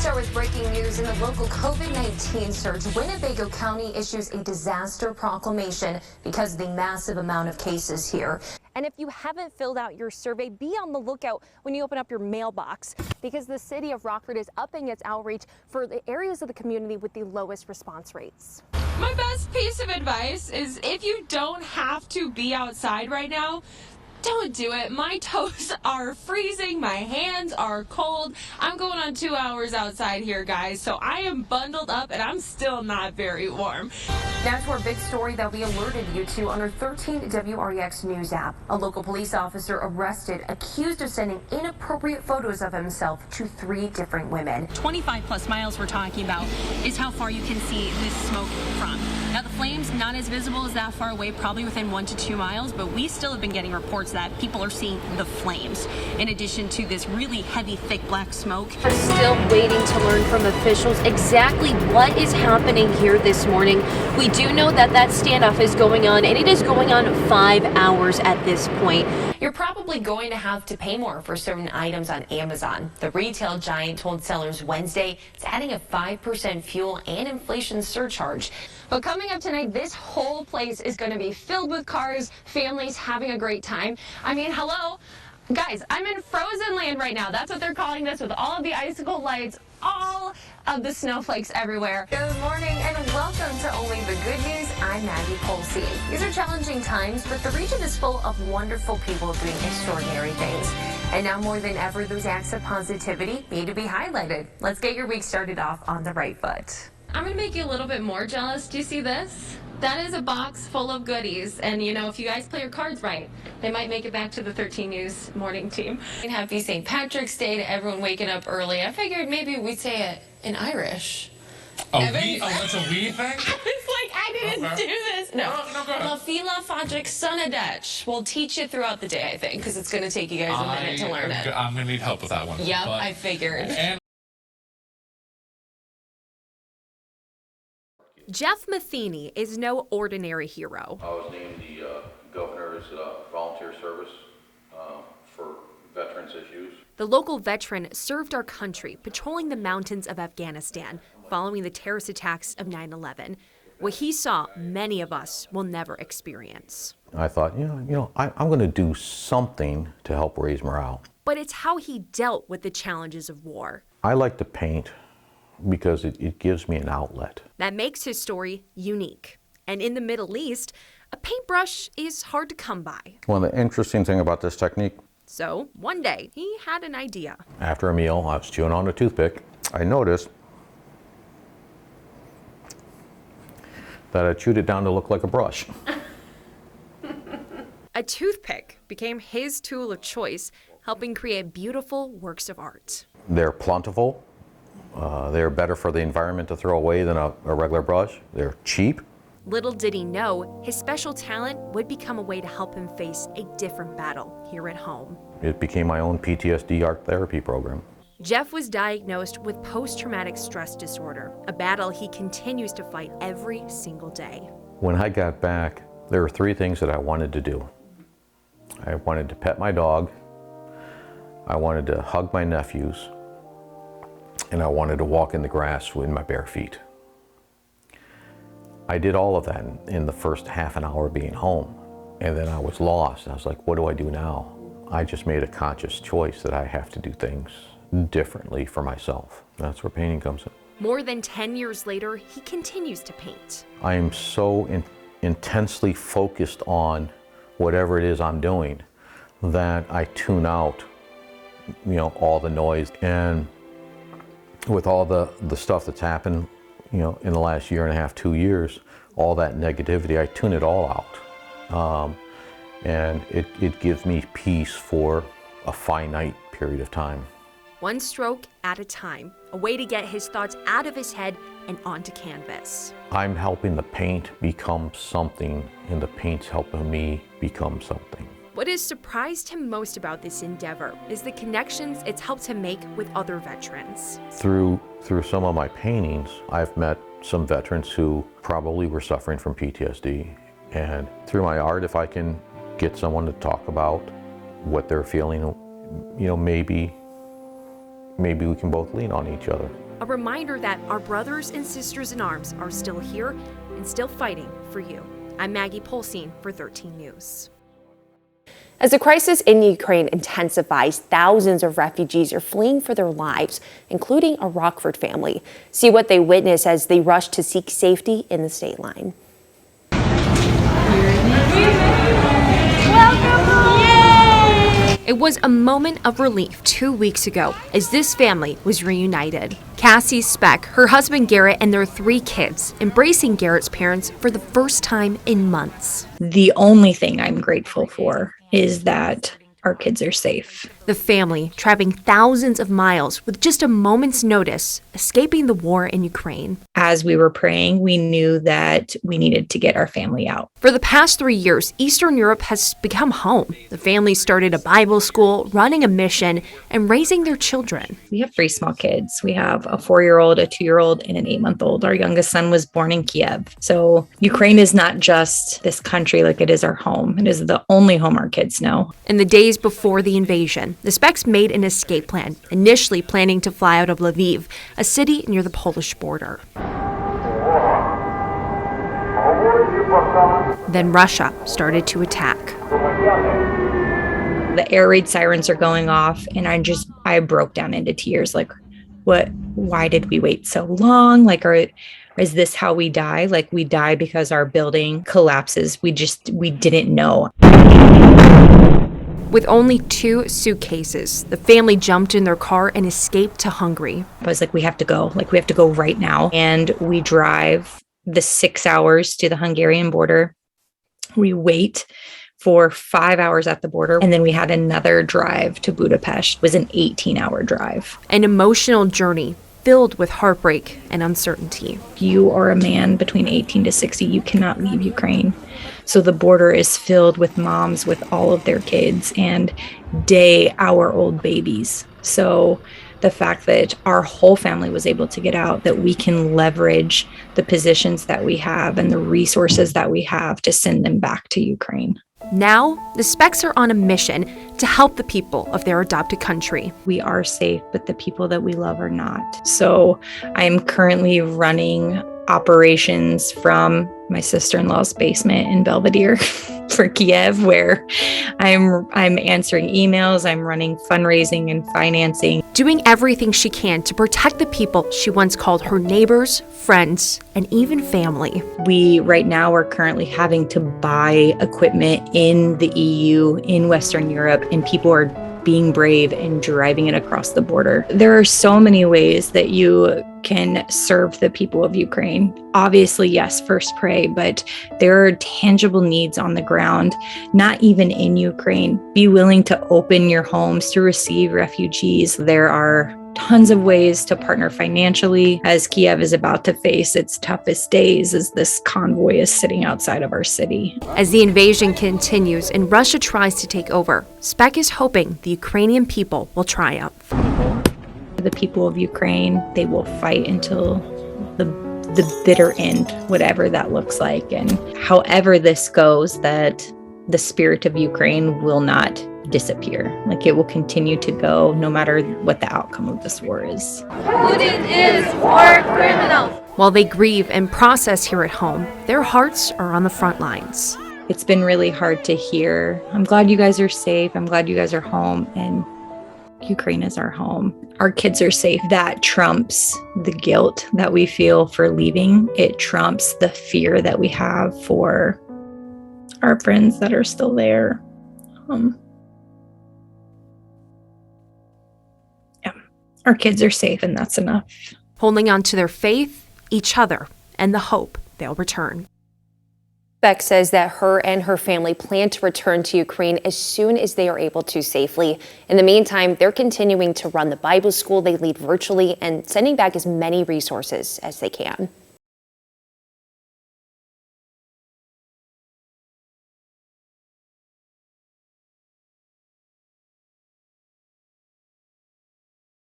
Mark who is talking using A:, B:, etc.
A: start with breaking news. In the local COVID-19 surge, Winnebago County issues a disaster proclamation because of the massive amount of cases here.
B: And if you haven't filled out your survey, be on the lookout when you open up your mailbox, because the city of Rockford is upping its outreach for the areas of the community with the lowest response rates.
C: My best piece of advice is if you don't have to be outside right now, don't do it. My toes are freezing. My hands are cold. I'm going on 2 hours outside here, guys. So I am bundled up and I'm still not very warm.
A: Now to our big story that we alerted you to on our 13 WREX News app. A local police officer arrested, accused of sending inappropriate photos of himself to 3 different women.
B: 25 plus miles we're talking about is how far you can see this smoke from. Now the flames not as visible as that far away, probably within 1 to 2 miles, but we still have been getting reports that people are seeing the flames in addition to this really heavy, thick black smoke.
D: We're still waiting to learn from officials exactly what is happening here this morning. We do know that that standoff is going on, and it is going on 5 hours at this point.
A: You're probably going to have to pay more for certain items on Amazon. The retail giant told sellers Wednesday it's adding a 5% fuel and inflation surcharge. But coming up tonight, this whole place is going to be filled with cars, families having a great time. I mean, hello, guys, I'm in Frozen Land right now. That's what they're calling this, with all of the icicle lights, all of the snowflakes everywhere. Good morning and welcome to Only the Good News. I'm Maggie Polsean. These are challenging times, but the region is full of wonderful people doing extraordinary things. And now more than ever, those acts of positivity need to be highlighted. Let's get your week started off on the right foot.
C: I'm going to make you a little bit more jealous. Do you see this? That is a box full of goodies. And, you know, if you guys play your cards right, they might make it back to the 13 News morning team.
A: And happy St. Patrick's Day to everyone waking up early. I figured maybe we'd say it in Irish.
E: Oh, that's a wee thing?
A: It's like, I didn't do this. No.
E: Go ahead.
A: La Fila Fadric Sonadech. We'll teach you throughout the day, I think, because it's going to take you guys a minute to learn it.
E: I'm going to need help with that one.
A: Yep, I figured.
E: And
B: Jeff Matheny is no ordinary hero.
F: I was named the governor's volunteer service for veterans issues.
B: The local veteran served our country patrolling the mountains of Afghanistan following the terrorist attacks of 9/11. What he saw, many of us will never experience.
G: I thought, I'm going to do something to help raise morale.
B: But it's how he dealt with the challenges of war.
G: I like to paint because it gives me an outlet.
B: That makes his story unique. And in the Middle East, a paintbrush is hard to come by.
G: Well, the interesting thing about this technique,
B: So one day, he had an idea.
G: after a meal, I was chewing on a toothpick. I noticed that I chewed it down to look like a brush.
B: A toothpick became his tool of choice, helping create beautiful works of art.
G: They're plentiful. They're better for the environment to throw away than a regular brush. They're cheap.
B: Little did he know, his special talent would become a way to help him face a different battle here at home.
G: It became my own PTSD art therapy program.
B: Jeff was diagnosed with post-traumatic stress disorder, a battle he continues to fight every single day.
G: When I got back, there were 3 things that I wanted to do. I wanted to pet my dog, I wanted to hug my nephews, and I wanted to walk in the grass with my bare feet. I did all of that in the first half an hour being home, and then I was lost. I was like, what do I do now? I just made a conscious choice that I have to do things differently for myself. That's where painting comes in.
B: More than 10 years later, he continues to paint.
G: I am so intensely focused on whatever it is I'm doing that I tune out, all the noise. And with all the stuff that's happened, in the last year and a half, 2 years, all that negativity, I tune it all out. And it gives me peace for a finite period of time.
B: One stroke at a time, a way to get his thoughts out of his head and onto canvas.
G: I'm helping the paint become something, and the paint's helping me become something.
B: What has surprised him most about this endeavor is the connections it's helped him make with other veterans.
G: Through some of my paintings, I've met some veterans who probably were suffering from PTSD. And through my art, if I can get someone to talk about what they're feeling, maybe we can both lean on each other.
H: a reminder that our brothers and sisters in arms are still here and still fighting for you. I'm Maggie Polsean for 13 News.
A: As the crisis in Ukraine intensifies, thousands of refugees are fleeing for their lives, including a Rockford family. See what they witness as they rush to seek safety in the state line.
H: It was a moment of relief 2 weeks ago as this family was reunited. Cassie Speck, her husband Garrett, and their 3 kids, embracing Garrett's parents for the first time in months.
I: The only thing I'm grateful for is that our kids are safe.
H: The family traveling thousands of miles with just a moment's notice, escaping the war in Ukraine.
I: As we were praying, we knew that we needed to get our family out.
H: For the past 3 years, Eastern Europe has become home. The family started a Bible school, running a mission, and raising their children.
I: We have 3 small kids. We have a 4-year-old, a 2-year-old, and an 8-month-old. Our youngest son was born in Kiev. So Ukraine is not just this country like it is our home. It is the only home our kids know.
H: In the days before the invasion, the Specks made an escape plan, initially planning to fly out of Lviv, a city near the Polish border. Then Russia started to attack.
I: The air raid sirens are going off, and I broke down into tears. Like, why did we wait so long? Like, is this how we die? Like, we die because our building collapses. We didn't know.
H: With only 2 suitcases, the family jumped in their car and escaped to Hungary.
I: I was like, we have to go. Like, we have to go right now. And we drive the 6 hours to the Hungarian border. We wait for 5 hours at the border. And then we had another drive to Budapest. It was an 18-hour drive.
H: An emotional journey filled with heartbreak and uncertainty.
I: If you are a man between 18 to 60, you cannot leave Ukraine. So the border is filled with moms with all of their kids and day-hour-old babies. So the fact that our whole family was able to get out, that we can leverage the positions that we have and the resources that we have to send them back to Ukraine.
H: Now, the Specks are on a mission to help the people of their adopted country.
I: We are safe, but the people that we love are not. So I am currently running operations from my sister-in-law's basement in Belvedere for Kiev, where I'm answering emails, I'm running fundraising and financing.
H: Doing everything she can to protect the people she once called her neighbors, friends, and even family.
I: We right now are currently having to buy equipment in the EU, in Western Europe, and people are being brave and driving it across the border. There are so many ways that you can serve the people of Ukraine. Obviously, yes, first pray, but there are tangible needs on the ground, not even in Ukraine. Be willing to open your homes to receive refugees. There are tons of ways to partner financially as Kiev is about to face its toughest days as this convoy is sitting outside of our city.
H: As the invasion continues and Russia tries to take over, Speck is hoping the Ukrainian people will triumph.
I: The people of Ukraine, they will fight until the bitter end, whatever that looks like. And however this goes, that the spirit of Ukraine will not disappear. Like, it will continue to go no matter what the outcome of this war is.
D: Putin is war criminal.
H: While they grieve and process here at home, their hearts are on the front lines.
I: It's been really hard to hear. I'm glad you guys are safe. I'm glad you guys are home. And Ukraine is our home. Our kids are safe. That trumps the guilt that we feel for leaving. It trumps the fear that we have for our friends that are still there. Our kids are safe, and that's enough.
H: Holding on to their faith, each other, and the hope they'll return.
A: Beck says that her and her family plan to return to Ukraine as soon as they are able to safely. In the meantime, they're continuing to run the Bible school they lead virtually and sending back as many resources as they can.